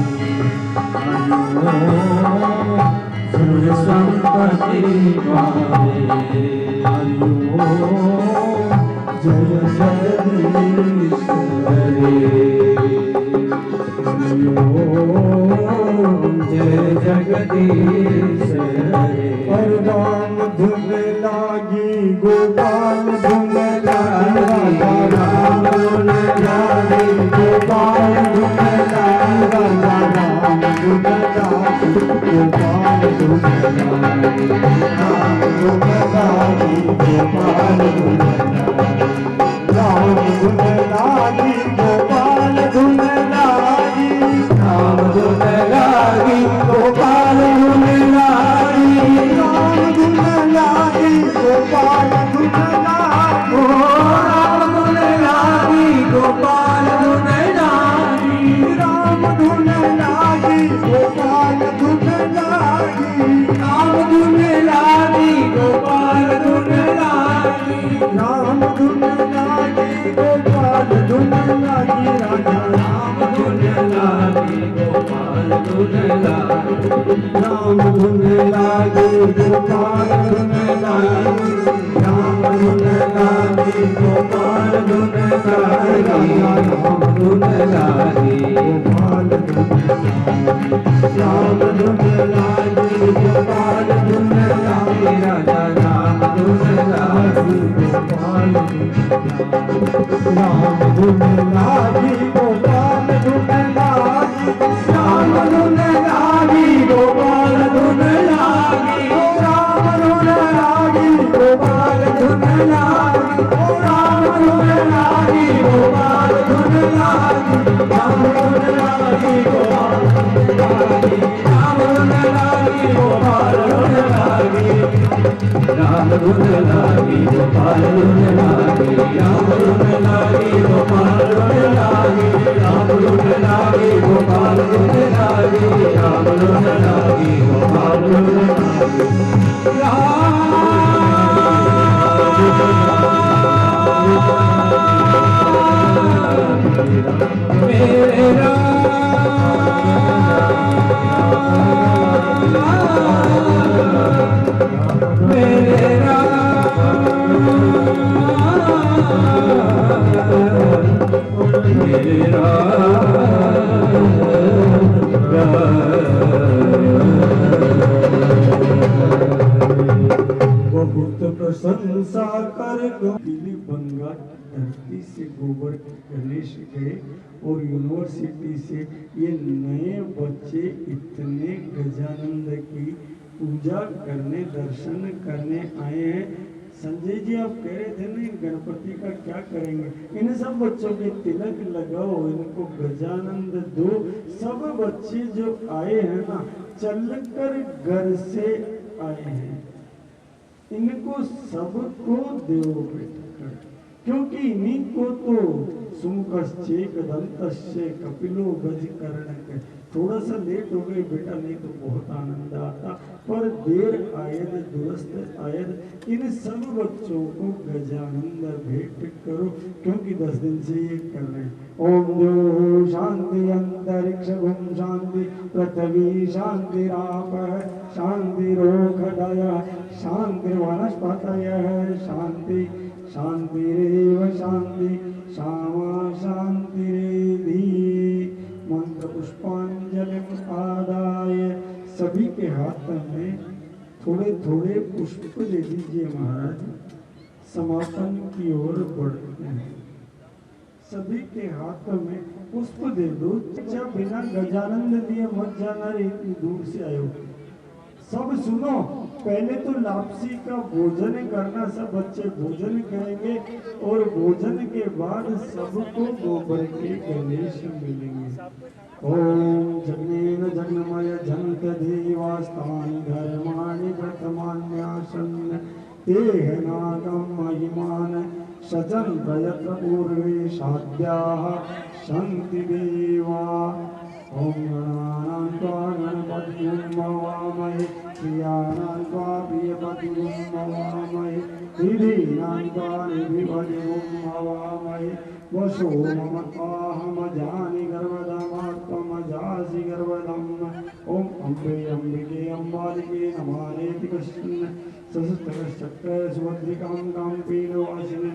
सुख संपत्ति पावे जय जगदीश हरे जय जगदीश हरे परदान धुन लागी गोपाल धुन लागी राम धुन लागी गोपाल धुन लागी राम धुन लागी गोपाल धुन लागी राम धुन लागी गोपाल धुन लागी राम धुन लागी गोपाल धुन लागी राम धुन लागी गोपाल धुन लागी राम धुन लागी गोपाल धुन लागी राम धुन लागी गोपाल धुन लागी राम धुन लागी गोपाल धुन लागी राम धुन लागी गोपाल धुन लागी राम धुन लागी गोपाल धुन लागी राजा राम धुन लागी गोपाल धुन लागी राम धुन लागी गोपाल धुन लागी राम धुन लागी गोपाल धुन लागी राम धुन लागी गोपाल धुन राम धुन लागी गोपाल धुन लागी राजा राम धुन लागी गोपाल राम धुन लागी गोपाल धुन लागी राम धुन लागी गोपाल धुन लागी राम धुन लागी गोपाल धुन लागी राम धुन लागी गोपाल धुन लागी राम धुन लागी गोपाल धुन लागी राम धुन लागी गोपाल धुन लागी राम धुन लागी गोपाल झांसी से गोबर गणेश गए और यूनिवर्सिटी से ये नए बच्चे इतने गजानंद की पूजा करने दर्शन करने आए हैं। संजय जी आप कह रहे थे ना गणपति का क्या करेंगे, इन सब बच्चों के तिलक लगाओ, इनको गजानंद दो। सब बच्चे जो आए हैं ना चलकर घर से आए हैं, इनको सबको देव बेटा, क्योंकि इन्हीं को तो सुमुखश्चेक दंतश्चे कपिलो गज कर्ण। थोड़ा सा लेट हो गए बेटा, नहीं तो बहुत आनंद आता, पर देर आयद दुरुस्त आयद। इन सब बच्चों को गजानंद भेंट करो, क्योंकि 10 दिन से ये कर रहे हैं। ओम जो शांति अंतरिक्ष गुम शांति पृथ्वी शांति राप शांति रोखदय शांति वनस्पतय शांति शांतिरेव शांति श्यामा शांतिरेधि। मंत्र पुष्पांजलि आदाय सभी के हाथ में थोड़े थोड़े पुष्प दे दीजिए महाराज। समापन की ओर बढ़ते हैं, सभी के हाथ में पुष्प दे दो। जब बिना गजानंद दिए मत जाना रे, इतनी दूर से आए हो। सब सुनो, पहले तो लापसी का भोजन करना, सब बच्चे भोजन करेंगे और भोजन के बाद सबको गोबर के गणेश मिलेंगे। ओम जगनेन जगन्मय जंत देवास्तानि धर्माणि प्रथमान्यासन् तेह नागम महिमान सजन प्रयत्न पूर्वे साध्याः सन्ति देवा। ओम गणानान्त्वा गणपतिं भवामहे प्रियानान्त्वा प्रियपतिं भवामहे निधीनान्त्वा निधिपतिं भवामहे वसो ममताहमजानि गर्वदमात्मजासि गर्वदम्। ओम अम्बे अम्बिके अम्बालिके नमानेति कश्चिन् सशस्त्रश्चक्र सुभद्रिकां काम्पीनो वासिने।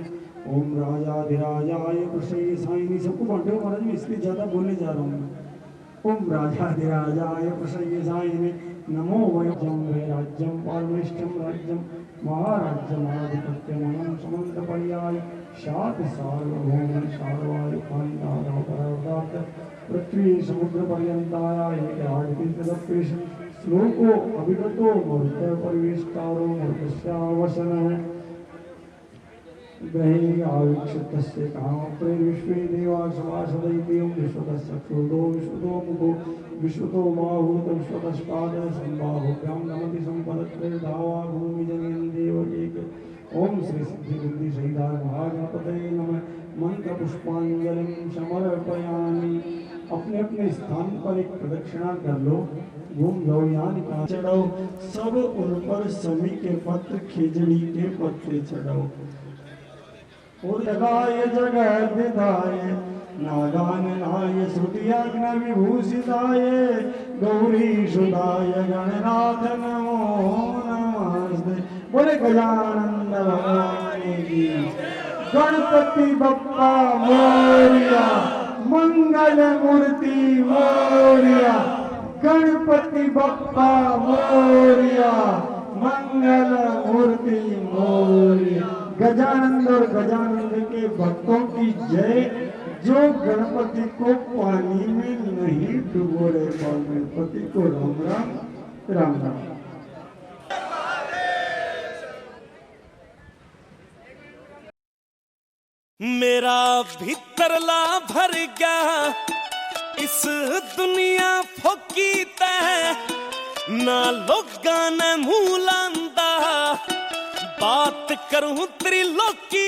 ओम राजाधिराजाय प्रसय साइनी। सबको बांटो महाराज, मैं इसलिए ज्यादा बोलने जा रहा हूँ। ओम राजाधिराजाय प्रसय साइने नमो वयं राज्यं पारमेष्ठं राज्यं महाराज्यमाधिपत्यमनं समन्तपर्याय शाति सार्वभौम सार्वायुकान्तापरार्धात् पृथ्वी समुद्रपर्यन्ताय एकराजतीर्थदप्पेश श्लोको अभिगतो मरुतः परिवेष्टारो मरुतस्यावसनः ग्रहे आविक्षतस्य कामप्रे विश्वे देवा समासदैत्यं विश्वतस्य क्षुदो विश्वतो मुखो विश्वतो बाहुत विश्वतस्पाद संबाहुभ्यां नमति संपदत्रे धावा भूमिजनयन् देवकेक। ओम श्री सिद्धि बुद्धि सहिता महागणपतये नमः। मंत्र पुष्पांजलिं समर्पयामि। अपने अपने स्थान पर एक प्रदक्षिणा कर लो, घूम जाओ, यहाँ चढ़ाओ, सब उन पर समी के पत्र खिजड़ी के पत्ते चढ़ाओ। और जगाय जगत विधाय नागान नाय श्रुतियज्ञ विभूषिताय गौरी सुदाय गणनाथ नमो नमस्ते। बोले गजानंद भगवान की। गणपति बप्पा मोरिया, मंगल मूर्ति मोरिया, गणपति बप्पा मोरिया, मंगल मूर्ति मोरिया। गजानंद और गजानंद के भक्तों की जय, जो गणपति को पानी में नहीं डुबो रहे। गणपति को राम राम राम राम। मेरा भीतरला भर गया इस दुनिया फोकी तै ना लोगां ने मुंह लांदा बात करूं त्रिलोकी